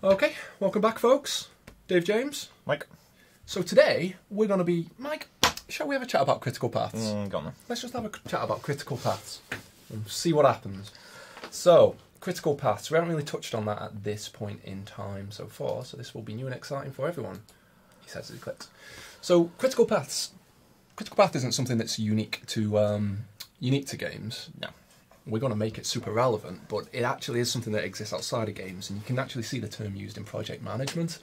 Okay, welcome back, folks. Dave James. Mike. So today we're going to be... Mike, shall we have a chat about critical paths? Go on then. Let's just have a chat about critical paths and see what happens. So, critical paths. We haven't really touched on that at this point in time so far, so this will be new and exciting for everyone, he says as he clicks. So, critical paths. Critical path isn't something that's unique to games. No. We're going to make it super relevant, but it actually is something that exists outside of games, and you can actually see the term used in project management.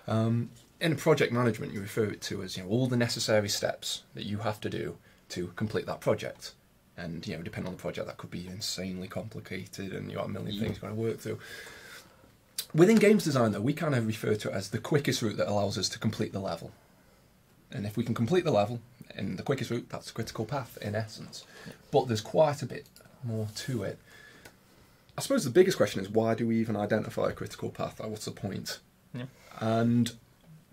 In project management, you refer it to as all the necessary steps that you have to do to complete that project. And depending on the project, that could be insanely complicated, and a million things you've got to work through. Within games design, though, we kind of refer to it as the quickest route that allows us to complete the level. And if we can complete the level in the quickest route, that's a critical path in essence. But there's quite a bit more to it. I suppose the biggest question is, why do we even identify a critical path? What's the point? Yeah. And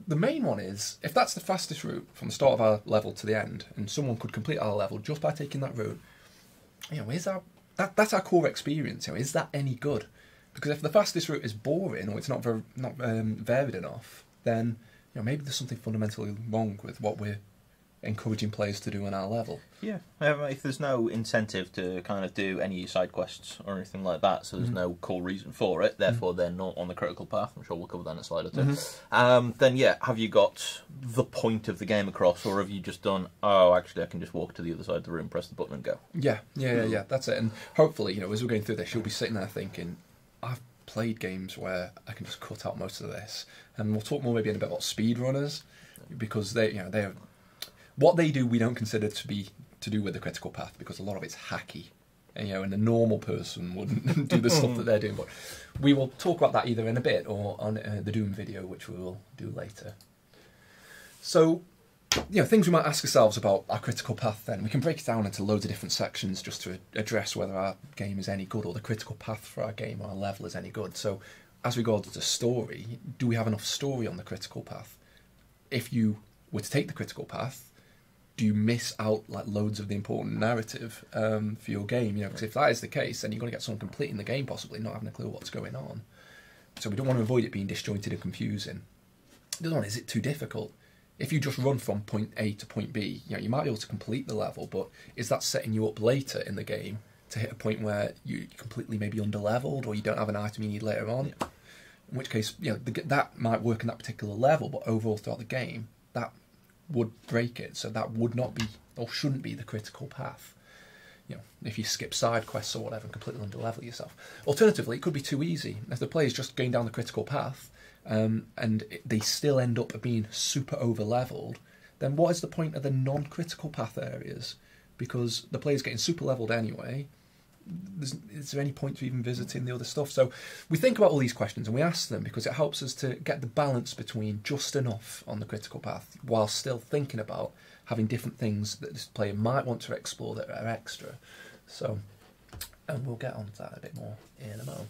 the main one is, if that's the fastest route from the start of our level to the end, and someone could complete our level just by taking that route, that's our core experience. Is that any good? Because if the fastest route is boring or it's not varied enough, then maybe there's something fundamentally wrong with what we're encouraging players to do in our level. Yeah, if there's no incentive to kind of do any side quests or anything like that, so there's no core reason for it, therefore they're not on the critical path, I'm sure we'll cover that in a slide or two, then yeah, have you got the point of the game across, or have you just done, oh, actually I can just walk to the other side of the room, press the button and go? Yeah, that's it. And hopefully, as we're going through this, you'll be sitting there thinking, I've played games where I can just cut out most of this. And we'll talk more maybe in a bit about speedrunners, because they're what they do we don't consider to do with the critical path, because a lot of it's hacky, and a normal person wouldn't do the stuff that they're doing. But we will talk about that either in a bit or on the Doom video, which we will do later. So, things we might ask ourselves about our critical path then. We can break it down into loads of different sections just to address whether our game is any good, or the critical path for our game or our level is any good. So, as regards to story, do we have enough story on the critical path? If you were to take the critical path, do you miss out loads of the important narrative for your game? Because if that is the case, then you're going to get someone completing the game possibly not having a clue what's going on. So we don't want to avoid it being disjointed and confusing. The other one, is it too difficult? If you just run from point A to point B, you might be able to complete the level, but is that setting you up later in the game to hit a point where you're completely maybe under-leveled, or you don't have an item you need later on? Yeah. In which case, that might work in that particular level, but overall throughout the game, that would break it. So that would not be, or shouldn't be, the critical path. If you skip side quests or whatever and completely under-level yourself. Alternatively, it could be too easy. If the player's just going down the critical path, and they still end up being super over-leveled, then what is the point of the non-critical path areas? Because the player's getting super leveled anyway. Is there any point to even visiting the other stuff? So we think about all these questions and we ask them because it helps us to get the balance between just enough on the critical path while still thinking about having different things that this player might want to explore that are extra. So, and we'll get on to that a bit more in a moment.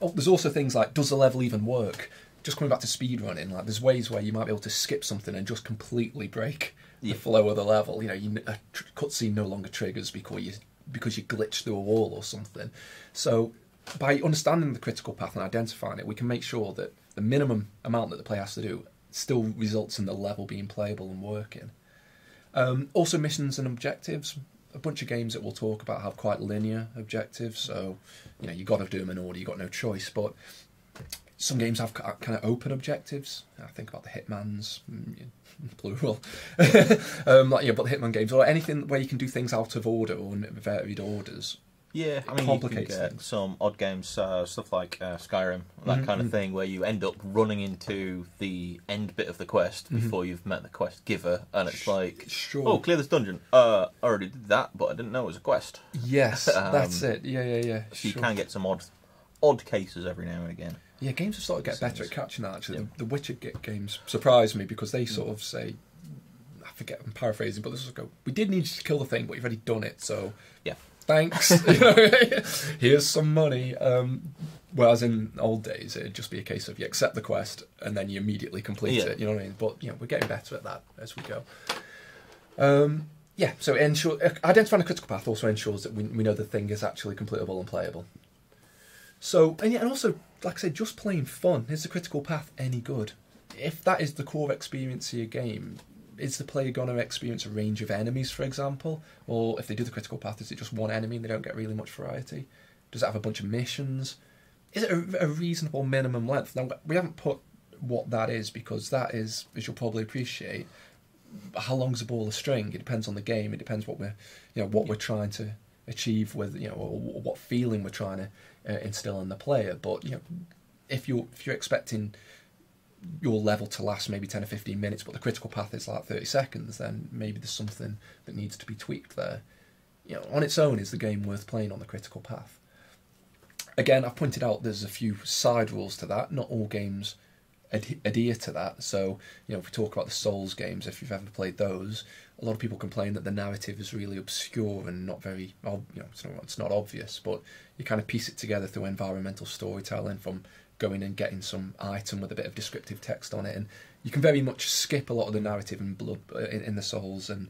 Oh, there's also things like, does the level even work? Just coming back to speedrunning, there's ways where you might be able to skip something and just completely break the flow of the level. A cutscene no longer triggers because you glitch through a wall or something. So by understanding the critical path and identifying it, we can make sure that the minimum amount that the player has to do still results in the level being playable and working. Also missions and objectives. A bunch of games that we'll talk about have quite linear objectives, so you've got to do them in order, you've got no choice. But some games have kind of open objectives. I think about the Hitmans, plural. But the Hitman games, or anything where you can do things out of order or in varied orders. Yeah, I mean, you can get some odd games, stuff like Skyrim, that kind of thing, where you end up running into the end bit of the quest before you've met the quest giver, and it's like, oh, clear this dungeon. I already did that, but I didn't know it was a quest. Yes, that's it. Yeah. So you can get some odd cases every now and again. Yeah, games have started to get better at catching that, actually. The Witcher games surprised me because they sort of say, I forget, I'm paraphrasing, but this is go, we did need you to kill the thing, but you've already done it, so yeah, thanks. Here's some money. Whereas in old days, it'd just be a case of you accept the quest and then you immediately complete it, you know what I mean? But we're getting better at that as we go. So identifying a critical path also ensures that we know the thing is actually completable and playable. So, and also, like I said, just plain fun. Is the critical path any good? If that is the core experience of your game, is the player going to experience a range of enemies, for example? Or if they do the critical path, is it just one enemy and they don't get really much variety? Does it have a bunch of missions? Is it a reasonable minimum length? Now, we haven't put what that is, because that is, as you'll probably appreciate, how long's a ball of string? It depends on the game. It depends what we're trying to achieve with, or what feeling we're trying to instill in the player. But if you're expecting your level to last maybe 10 or 15 minutes, but the critical path is like 30 seconds, then maybe there's something that needs to be tweaked there. On its own, is the game worth playing on the critical path? Again, I've pointed out there's a few side rules to that. Not all games adhere to that. So, if we talk about the Souls games, if you've ever played those, a lot of people complain that the narrative is really obscure and not very, it's not obvious, but you kind of piece it together through environmental storytelling, from going and getting some item with a bit of descriptive text on it, and you can very much skip a lot of the narrative in Blood, in the Souls, and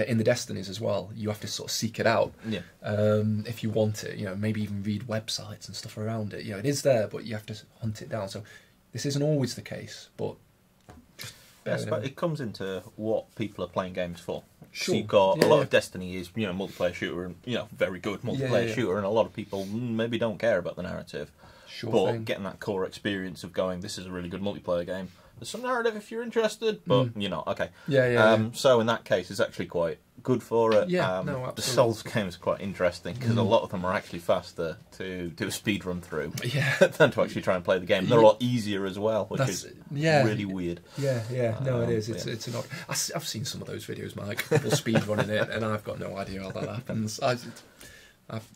in the Destinies as well. You have to sort of seek it out if you want it. Maybe even read websites and stuff around it. It is there, but you have to hunt it down. So this isn't always the case, but but it comes into what people are playing games for. Sure. So you've got a lot of Destiny is multiplayer shooter, and very good multiplayer shooter, and a lot of people maybe don't care about the narrative. But getting that core experience of going, this is a really good multiplayer game. There's some narrative if you're interested, but okay. So in that case, it's actually quite good for it. The Souls games are quite interesting, because a lot of them are actually faster to do a speed run through than to actually try and play the game. They're a lot easier as well, which is really weird. It is. It's an odd. I've seen some of those videos, Mike. People speed running it, and I've got no idea how that happens.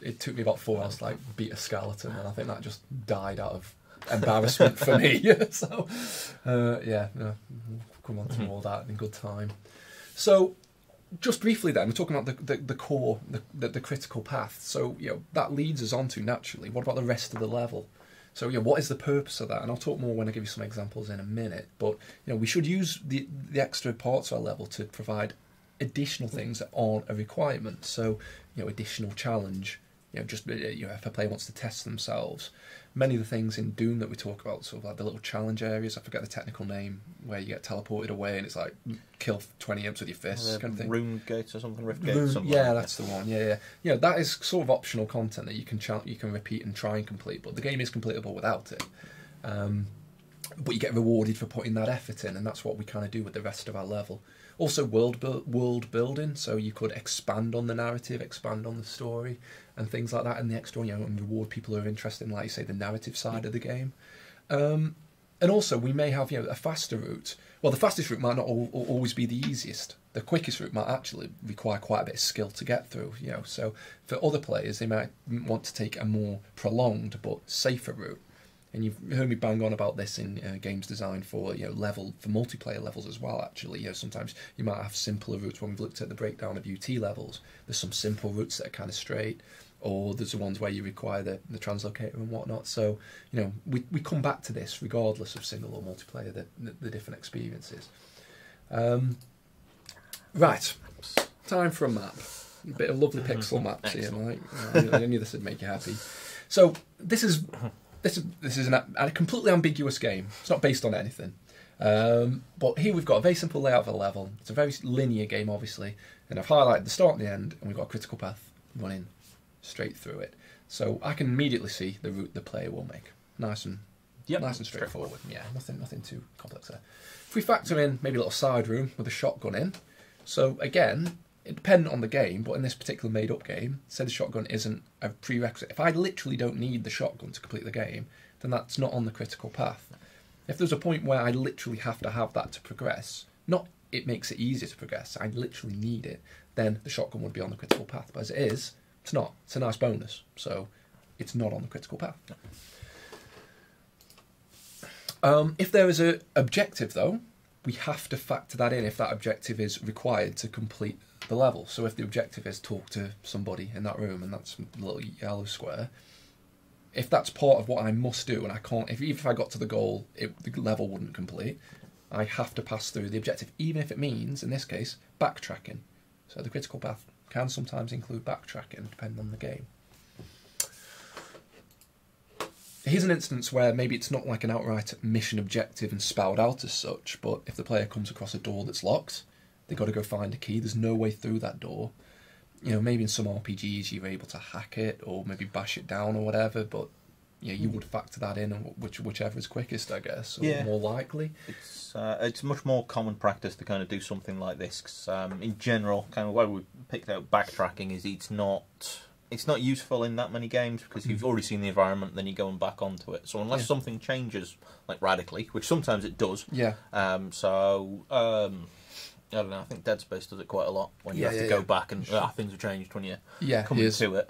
It took me about 4 hours to beat a skeleton, and I think that just died out of embarrassment for me. So, we'll come on to all that in good time. So, just briefly then, we're talking about the core, the critical path. So, that leads us on to, naturally, what about the rest of the level? So, what is the purpose of that? And I'll talk more when I give you some examples in a minute. But, we should use the extra parts of our level to provide additional things that aren't a requirement. So, additional challenge. If a player wants to test themselves. Many of the things in Doom that we talk about, sort of like the little challenge areas, I forget the technical name, where you get teleported away and it's like kill 20 imps with your fists, kind of thing. Rune gates or something, rift gates. That's the one. That is sort of optional content that you can repeat and try and complete, but the game is completable without it. But you get rewarded for putting that effort in, and that's what we kind of do with the rest of our level. Also, world building, so you could expand on the narrative, expand on the story, and things like that, and the extra, and reward people who are interested in, like you say, the narrative side of the game. And also, we may have, a faster route. Well, the fastest route might not always be the easiest. The quickest route might actually require quite a bit of skill to get through, So for other players, they might want to take a more prolonged but safer route. And you've heard me bang on about this in games designed for for multiplayer levels as well. Actually, sometimes you might have simpler routes. When we've looked at the breakdown of UT levels, there's some simple routes that are kind of straight, or there's the ones where you require the translocator and whatnot. So we come back to this regardless of single or multiplayer, the different experiences. Right, time for a map. A bit of lovely pixel maps here, Mike. I knew this would make you happy. So this is a completely ambiguous game. It's not based on anything. But here we've got a very simple layout of a level. It's a very linear game, obviously. And I've highlighted the start and the end, and we've got a critical path running straight through it. So I can immediately see the route the player will make. Nice and straightforward. Yeah, nothing too complex there. If we factor in maybe a little side room with a shotgun in. So again, it depends on the game, but in this particular made-up game, say the shotgun isn't a prerequisite. If I literally don't need the shotgun to complete the game, then that's not on the critical path. If there's a point where I literally have to have that to progress, not it makes it easier to progress, I literally need it, then the shotgun would be on the critical path. But as it is, it's not. It's a nice bonus, so it's not on the critical path. If there is an objective, though, we have to factor that in if that objective is required to complete the level. So if the objective is talk to somebody in that room, and that's a little yellow square, if that's part of what I must do, and I can't, even if I got to the goal, the level wouldn't complete, I have to pass through the objective, even if it means, in this case, backtracking. So the critical path can sometimes include backtracking, depending on the game. here's an instance where maybe it's not like an outright mission objective and spelled out as such, but if the player comes across a door that's locked, they've got to go find a key. There's no way through that door. You know, maybe in some RPGs you're able to hack it or maybe bash it down or whatever, but you would factor that in, and whichever is quickest, I guess, or more likely. It's much more common practice to kind of do something like this. 'Cause, in general, kind of why we picked out backtracking is it's not useful in that many games because you've already seen the environment, then you're going back onto it. So unless something changes like radically, which sometimes it does, I don't know, I think Dead Space does it quite a lot when you have to go back and things have changed when you come into it.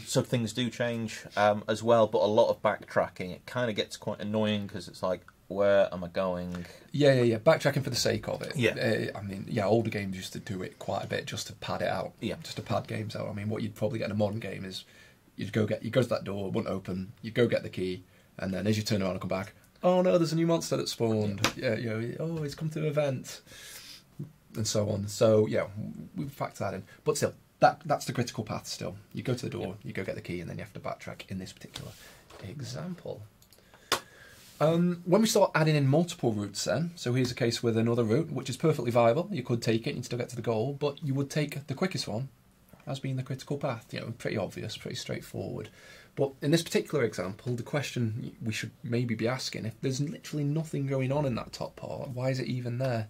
So things do change as well, but a lot of backtracking, it kind of gets quite annoying because it's like, where am I going? Backtracking for the sake of it. Yeah. Older games used to do it quite a bit just to pad it out. Yeah. Just to pad games out. I mean, what you'd probably get in a modern game is you go to that door, it wouldn't open, you go get the key, and then as you turn around and come back, oh no, there's a new monster that spawned. Oh, it's come to an event. And so on. So we factor that in. But still, that's the critical path still. You go to the door, you go get the key, and then you have to backtrack in this particular example. When we start adding in multiple routes then, so here's a case with another route, which is perfectly viable. You could take it, you'd still get to the goal, but you would take the quickest one as being the critical path. Pretty obvious, pretty straightforward. But in this particular example, the question we should maybe be asking, if there's literally nothing going on in that top part, why is it even there?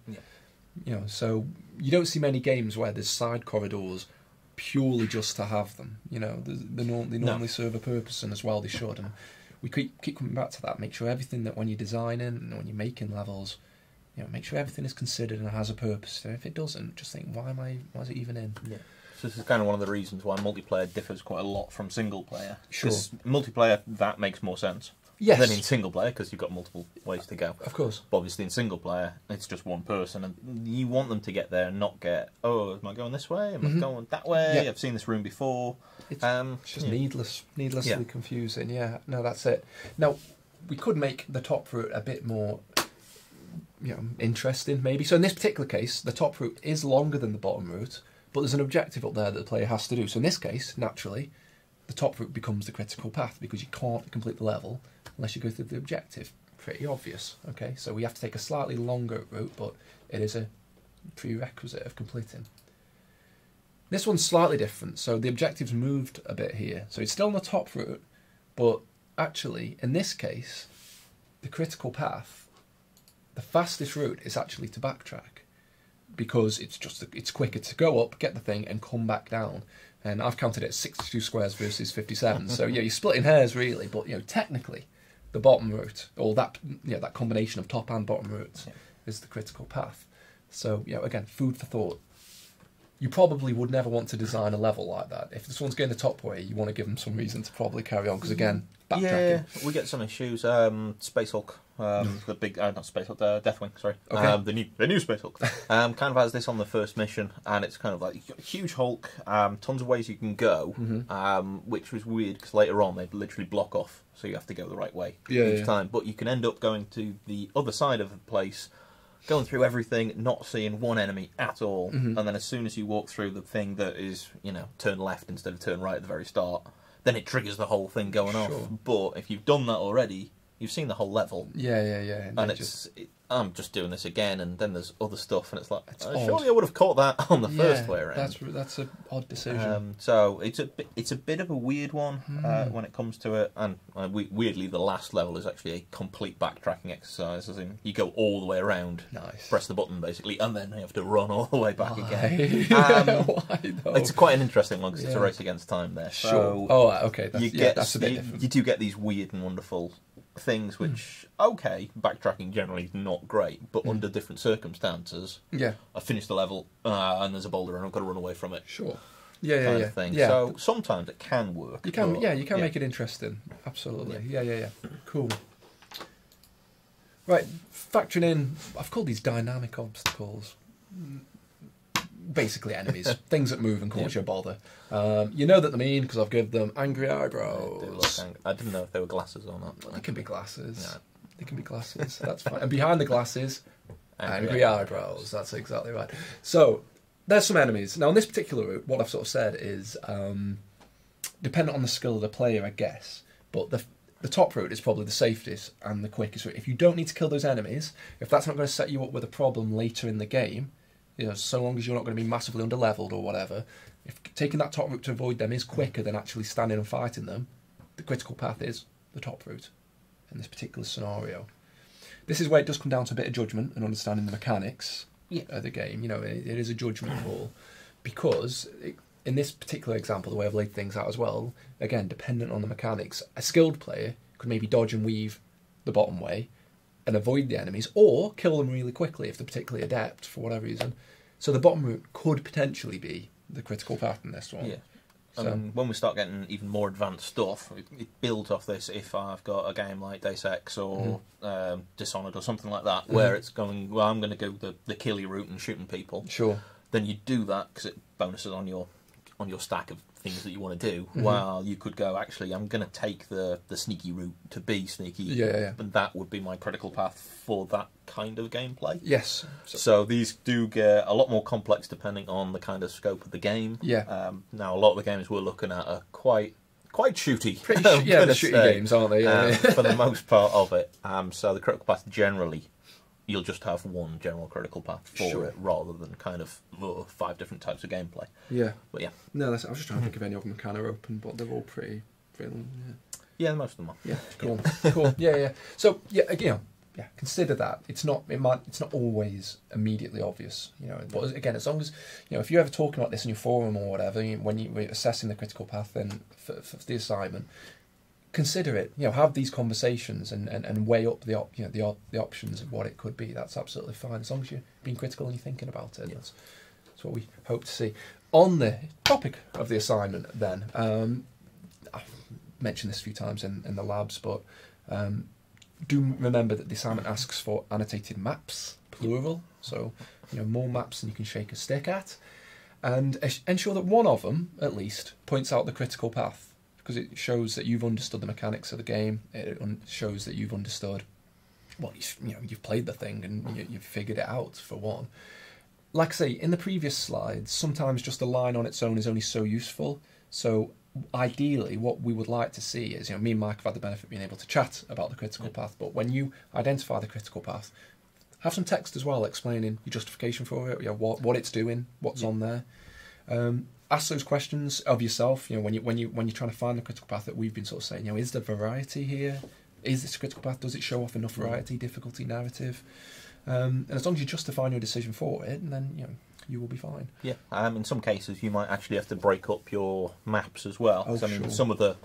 So you don't see many games where there's side corridors purely just to have them. They normally serve a purpose, and as well they should. And we keep coming back to that. Make sure everything that when you're designing and when you're making levels, make sure everything is considered and has a purpose. And if it doesn't, just think, why is it even in? Yeah. So this is kind of one of the reasons why multiplayer differs quite a lot from single player. Sure. Multiplayer, that makes more sense. Yes. Than in single player, because you've got multiple ways to go. Of course. But obviously in single player, it's just one person, and you want them to get there and not get, am I going this way? Am I going that way? I've seen this room before. It's just needlessly confusing. Yeah, no, that's it. Now, we could make the top route a bit more interesting, maybe. So in this particular case, the top route is longer than the bottom route, but there's an objective up there that the player has to do. So in this case, naturally, the top route becomes the critical path because you can't complete the level unless you go through the objective. Pretty obvious. Okay, so we have to take a slightly longer route, but it is a prerequisite of completing. This one's slightly different, so the objective's moved a bit here. So it's still on the top route, but actually, in this case, the critical path, the fastest route is actually to backtrack because it's quicker to go up, get the thing, and come back down. And I've counted it as 62 squares versus 57. So you're splitting hairs really, but technically, the bottom route, or that combination of top and bottom routes, is the critical path. So again, food for thought. You probably would never want to design a level like that. If this one's going the top way, you want to give them some reason to probably carry on, because again, backtracking. Yeah, we get some issues. Space Hulk, the big, not Space Hulk, Deathwing, sorry. Okay. The new Space Hulk, kind of has this on the first mission, and it's kind of like, you've got a huge Hulk, tons of ways you can go, which was weird, because later on, they'd literally block off, so you have to go the right way each time. But you can end up going to the other side of the place, going through everything, not seeing one enemy at all, and then as soon as you walk through the thing that is, turn left instead of turn right at the very start, then it triggers the whole thing going off. But if you've done that already, you've seen the whole level. Yeah. And I'm just doing this again, and then there's other stuff, and it's like, surely I would have caught that on the first way around. That's an odd decision. So it's a bit of a weird one when it comes to it, and weirdly the last level is actually a complete backtracking exercise, as in you go all the way around, press the button basically, and then you have to run all the way back again. Why though? It's quite an interesting one because it's a race against time there. Sure. So okay. That's a bit different. You do get these weird and wonderful things which, backtracking generally is not great, but under different circumstances, I finished the level and there's a boulder and I've got to run away from it. Sure. Kind of thing. So sometimes it can work. You can, make it interesting. Absolutely. Yeah. Cool. Right, factoring in, I've called these dynamic obstacles. Basically enemies, things that move and cause you a bother. You know that I mean, because I've given them angry eyebrows. I didn't know if they were glasses or not. They can be glasses. Yeah. They can be glasses, that's fine. And behind the glasses, angry eyebrows. That's exactly right. So, there's some enemies. Now, on this particular route, what I've sort of said is, dependent on the skill of the player, I guess, but the top route is probably the safest and the quickest route. If you don't need to kill those enemies, if that's not going to set you up with a problem later in the game, so long as you're not going to be massively under-leveled or whatever, if taking that top route to avoid them is quicker than actually standing and fighting them, the critical path is the top route in this particular scenario. This is where it does come down to a bit of judgment and understanding the mechanics of the game. It is a judgment call, because in this particular example, the way I've laid things out as well, again, dependent on the mechanics, a skilled player could maybe dodge and weave the bottom way and avoid the enemies, or kill them really quickly if they're particularly adept for whatever reason. So the bottom route could potentially be the critical path in this one. Yeah. So, when we start getting even more advanced stuff, it builds off this. If I've got a game like Deus Ex or Dishonored or something like that, where it's going, well, I'm going to go the killy route and shooting people. Sure. Then you do that because it bonuses on your stack of things that you want to do. While you could go, actually, I'm going to take the sneaky route to be sneaky. Yeah. And that would be my critical path for that kind of gameplay. Yes. So these do get a lot more complex depending on the kind of scope of the game. Yeah. Now, a lot of the games we're looking at are quite shooty. They're shooty games, aren't they? Yeah. For the most part of it. So the critical path, generally, you'll just have one general critical path for it, rather than kind of 5 different types of gameplay. Yeah. But yeah. No, I was just trying to think of any of them kind of open, but they're all pretty Yeah, most of them are. Yeah, cool. Yeah. So consider that it's not always immediately obvious, But again, as long as if you're ever talking about this in your forum or whatever, when you're assessing the critical path, then for the assignment, consider it. Have these conversations and weigh up the options of what it could be. That's absolutely fine, as long as you're being critical and you're thinking about it. That's what we hope to see. On the topic of the assignment, then, I've mentioned this a few times in the labs, but do remember that the assignment asks for annotated maps, plural. So more maps than you can shake a stick at, and ensure that one of them at least points out the critical path, because it shows that you've understood the mechanics of the game. It shows that you've understood, you've played the thing and you've figured it out, for one. Like I say, in the previous slides, sometimes just a line on its own is only so useful. So ideally, what we would like to see is, me and Mike have had the benefit of being able to chat about the critical path, but when you identify the critical path, have some text as well explaining your justification for it, what it's doing, what's on there. Ask those questions of yourself. When you're trying to find the critical path, that we've been sort of saying, is there variety here? Is this a critical path? Does it show off enough variety, difficulty, narrative? And as long as you're justifying your decision for it, then you will be fine. Yeah. In some cases, you might actually have to break up your maps as well. Oh, sure. Some of the,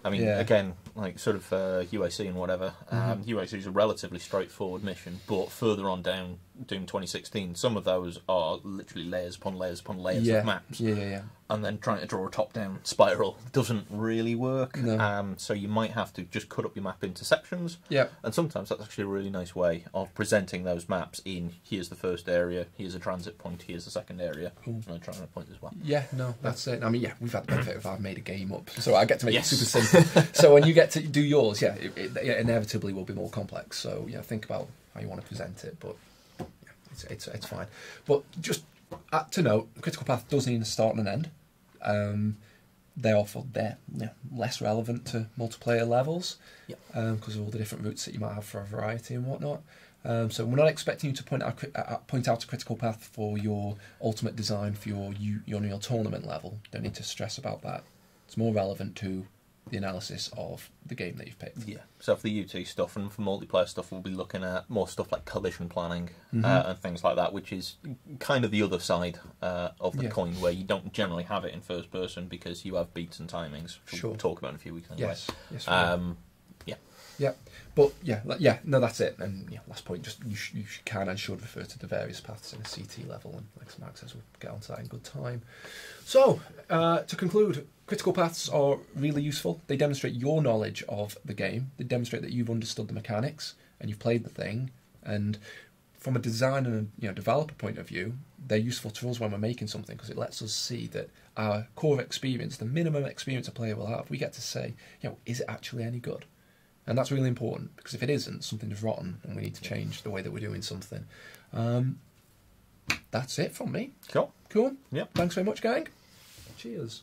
again, like sort of UAC and whatever. UAC is a relatively straightforward mission, but further on down Doom 2016, some of those are literally layers upon layers upon layers of maps. Yeah. And then trying to draw a top-down spiral doesn't really work. No. So you might have to just cut up your map into sections. Yeah. And sometimes that's actually a really nice way of presenting those maps in, here's the first area, here's a transit point, here's the second area, and a transit point as well. Yeah, no, that's it. We've had the benefit of I've made a game up, so I get to make it super simple. So when you get to do yours, it inevitably will be more complex. So think about how you want to present it, but it's fine. But just to note, critical path does need a start and an end. Therefore, they're less relevant to multiplayer levels because of all the different routes that you might have for a variety and whatnot. So we're not expecting you to point out a critical path for your ultimate design for your Unreal tournament level. Don't need to stress about that. It's more relevant to the analysis of the game that you've picked. Yeah. So for the UT stuff and for multiplayer stuff, we'll be looking at more stuff like collision planning and things like that, which is kind of the other side of the coin, where you don't generally have it in first person because you have beats and timings, which we'll talk about in a few weeks anyway. Yes. Yeah. But no, that's it. And last point, just you can and should refer to the various paths in a CT level, and like Mark says, we'll get onto that in good time. So to conclude, critical paths are really useful. They demonstrate your knowledge of the game. They demonstrate that you've understood the mechanics and you've played the thing. And from a design and developer point of view, they're useful to us when we're making something, because it lets us see that our core experience, the minimum experience a player will have, we get to say, is it actually any good? And that's really important, because if it isn't, something's rotten and we need to change the way that we're doing something. That's it from me. Cool. Cool. Yep. Thanks very much, gang. Cheers.